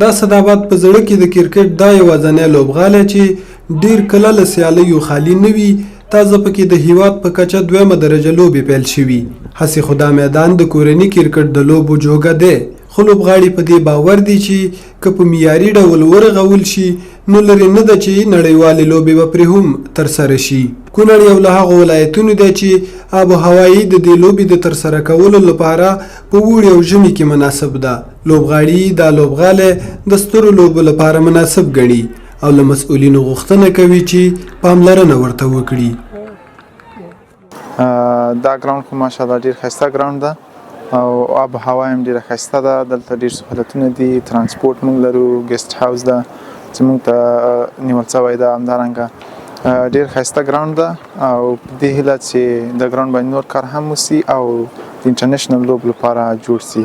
دا صدابت په زړه کې د کرکټ دا یوازینی لوبغالی چې ډیر کله له سیالیو خالي نه وي. تازه پکې د هېواد په کچه دویمه درجه لوبې پیل شوي. هسې خو دا میدان د کورني کرکټ د لوبو جوګه دی، خو لوبغاړي په دې باور دي چې که په معیاري ډول ورغول شي نو لرې نه ده چې نړیوالې لوبې به پرې هم ترسره شي. کونړ یو له هغو ولایتونو دی چې آب و هوایي د دې لوبې د ترسره کولو لپاره په اوړي او ژمي کې مناسب ده. لوبغاړي دا لوبغالی د سترو لوبو لپاره مناسب ګڼي او له مسؤولینو غوښتنه کوي چې پاملرنه ورته وکړي. دا ګراوند خو ماشاءالله ډېر ښایسته ګراوند ده او آب و هوا هم ډېره ښایسته ده. دلته ډېر سهولتونه دي، ترانسپورټ موږ لرو، ګیسټ هاوس ده چې موږ ته نیول شوی ده. همدارنګه ډېر ښایسته ګراوند ده او په دې هیله چې د ګراوند باندې نور کار هم وسي او د انټرنیشنل لوب لپاره جوړ سي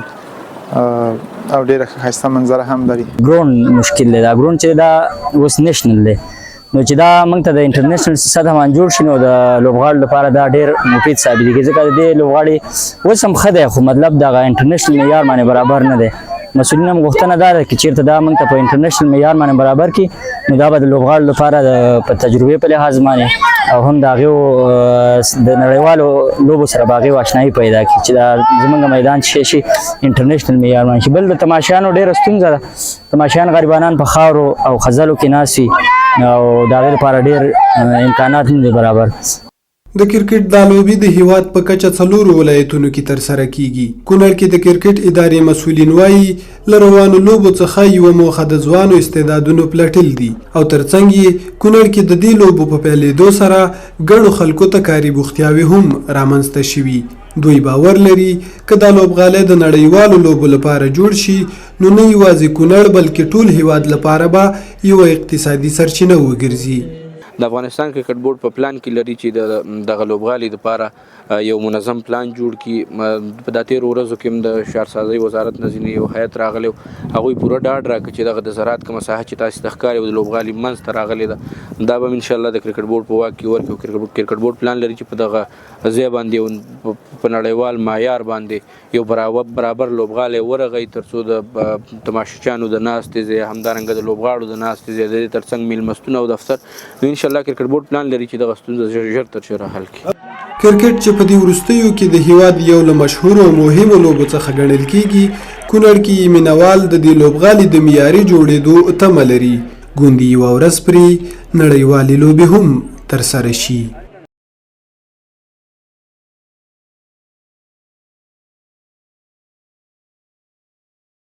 او ډېره ښایسته منظره هم لري. ګراوند مشکل دی، دا ګراوند چې دا اوس نیشنل دی، نو چې دا موږ ته د انټرنیشنل سطح باندې جوړ شي نو د لوبغاړو لپاره دا ډېر مفید ثابتېږي، ځکه د دې لوبغاړي اوس هم ښه دی خو مطلب دغه انټرنیشنل معیار باندې برابر نه دی. مسؤلین هم غوښتنه دا ده چې چېرته دا موږ ته په انټرنیشنل معیار باندې برابر کړي نو دا به د لوبغاړو لپاره په تجربې په لحاظ باندې او هم د هغې د نړیوالو لوبو سره به هغې آشنایي پیدا کړي چې دا زموږ میدان چې شي انټرنیشنل معیار باندې شي. بل د تماشیانو ډېره ستونزه ده، تماشیان غریبانان په خاورو او خزلو کې ناست وي او د هغې لپاره ډېر امکانات نه دي برابر. د کرکټ دا لوبې د هېواد په کچه څلورو ولایتونو کې ترسره کیږي. کونړ کې د کرکټ ادارې مسوولین وايي له روانو لوبو څخه یوه موخه د ځوانو استعدادونو پلټل دي او ترڅنګ یې کونړ کې د دې لوبو په پیلېدو سره ګڼو خلکو ته کاري بوختیاوې هم رامنځته شوي. دوی باور لري که دا لوبغالی د نړیوالو لوبو لپاره جوړ شي نو نه یوازې کونړ بلکې ټول هېواد لپاره به یوه اقتصادي سرچینه وګرځي. د افغانستان کرکټ بورډ په پلان کې لري چې دغه لوبغالي لپاره یو منظم پلان جوړ کړي. په دا تېرو ورځو کې هم د ښارسازۍ وزارت نه ځینې یو هیئت راغلی، هغوی پوره ډاډ راکړه چې دغه د زراعت کومه ساحه چې تاسې ته ښکاري او د لوبغالي منځ ته راغلې ده دا به انشاءالله د کرکټ بورډ په واک کې ورکړي. کرکټ بورډ پلان لري چې په دغه ځای باندې په نړیوال معیار باندې یو برابر لوبغالی ورغی تر څو د تماشچیانو د ناستې ځای، همدارنګه د لوبغاړو د ناستې ځای، د دې ترڅنګ میلمستون او دفتر نو انشاءالله کرکټ بورډ پلان لري چې دغه ستونزه ژر تر ژره حل کړي. کرکټ چې په دې وروستیو کې د هېواد یو له مشهورو او مهمو لوبو څخه ګڼل کیږي، کونړ کې مینوال د دې لوبغالي د معیاري جوړېدو تمه لري. ګوندې یوه ورځ پرې نړیوالې لوبې هم ترسره شي.